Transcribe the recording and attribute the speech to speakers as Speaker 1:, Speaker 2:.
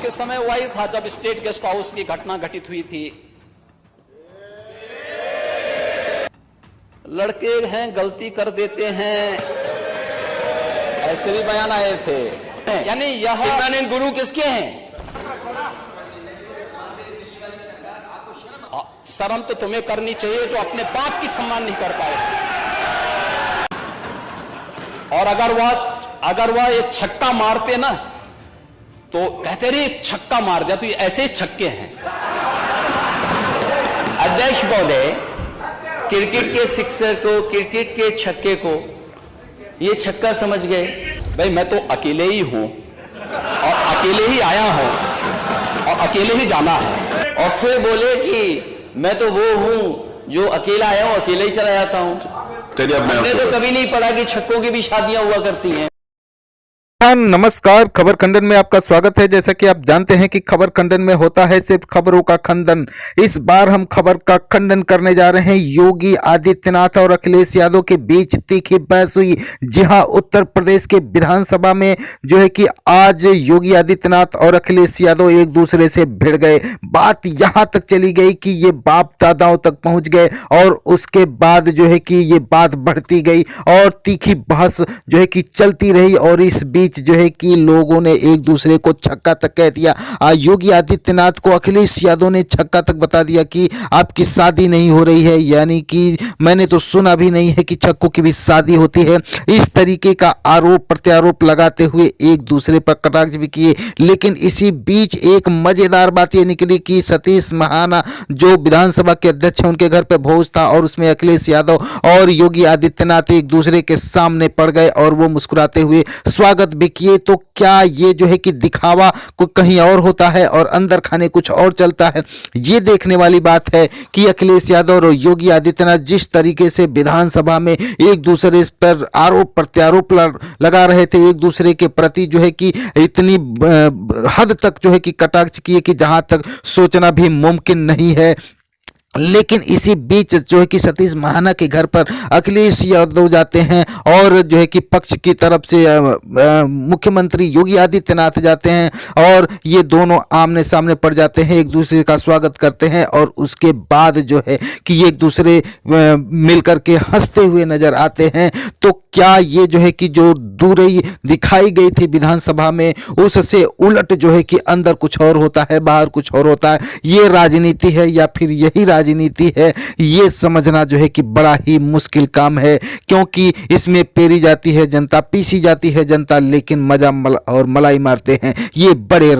Speaker 1: के समय वही था जब स्टेट गेस्ट हाउस की घटना घटित हुई थी। लड़के हैं गलती कर देते हैं, ऐसे भी बयान आए थे। यानी यह
Speaker 2: शिवरानंद गुरु किसके हैं?
Speaker 1: शर्म तो तुम्हें करनी चाहिए जो अपने बाप की सम्मान नहीं कर पाए। और अगर वह ये छक्का मारते ना तो कहते रहे छक्का मार दिया, तो ये ऐसे ही छक्के हैं।
Speaker 2: अध्यक्ष महोदय, क्रिकेट के सिक्सर को, क्रिकेट के छक्के को ये छक्का समझ गए।
Speaker 1: भाई मैं तो अकेले ही हूं और अकेले ही आया हूं और अकेले ही जाना है।
Speaker 2: और फिर बोले कि मैं तो वो हूं जो अकेला आया हूं, अकेले ही चला जाता हूं। हमने तो कभी नहीं पढ़ा कि छक्कों की भी शादियां हुआ करती हैं।
Speaker 3: नमस्कार, खबर खंडन में आपका स्वागत है। जैसा कि आप जानते हैं कि खबर खंडन में होता है सिर्फ खबरों का खंडन। इस बार हम खबर का खंडन करने जा रहे हैं। योगी आदित्यनाथ और अखिलेश यादव के बीच तीखी बहस हुई। जी हां, उत्तर प्रदेश के विधानसभा में जो है कि आज योगी आदित्यनाथ और अखिलेश यादव एक दूसरे से भिड़ गए। बात यहां तक चली गई कि ये बाप दादाओं तक पहुंच गए और उसके बाद जो है कि ये बात बढ़ती गई और तीखी बहस जो है कि चलती रही और इस बीच जो है कि लोगों ने एक दूसरे को छक्का तक कह दिया। योगी आदित्यनाथ को अखिलेश यादव ने छक्का तक बता दिया कि आपकी शादी नहीं हो रही है, यानी कि मैंने तो सुना भी नहीं है कि छक्कों की भी शादी होती है। इस तरीके का आरोप प्रत्यारोप लगाते हुए एक दूसरे पर कटाक्ष भी किए। लेकिन इसी बीच एक मजेदार बात यह निकली कि सतीश महाना जो विधानसभा के अध्यक्ष हैं, उनके घर पर भोज था और उसमें अखिलेश यादव और योगी आदित्यनाथ एक दूसरे के सामने पड़ गए और वो मुस्कुराते हुए स्वागत किए। तो क्या ये जो है कि दिखावा को कहीं और होता है और अंदर खाने कुछ और चलता है? ये देखने वाली बात है कि अखिलेश यादव और योगी आदित्यनाथ जिस तरीके से विधानसभा में एक दूसरे पर आरोप प्रत्यारोप लगा रहे थे, एक दूसरे के प्रति जो है कि इतनी हद तक जो है कि कटाक्ष किए कि जहां तक सोचना भी मुमकिन नहीं है। लेकिन इसी बीच जो है कि सतीश महाना के घर पर अखिलेश यादव जाते हैं और जो है कि पक्ष की तरफ से मुख्यमंत्री योगी आदित्यनाथ जाते हैं और ये दोनों आमने सामने पड़ जाते हैं, एक दूसरे का स्वागत करते हैं और उसके बाद जो है कि एक दूसरे मिलकर के हंसते हुए नजर आते हैं। तो क्या ये जो है कि जो दूरी दिखाई गई थी विधानसभा में, उससे उलट जो है कि अंदर कुछ और होता है, बाहर कुछ और होता है? ये राजनीति है या फिर यही राजनीति है? ये समझना जो है कि बड़ा ही मुश्किल काम है, क्योंकि इसमें पेरी जाती है जनता, पीसी जाती है जनता, लेकिन मजा और मलाई मारते हैं ये बड़े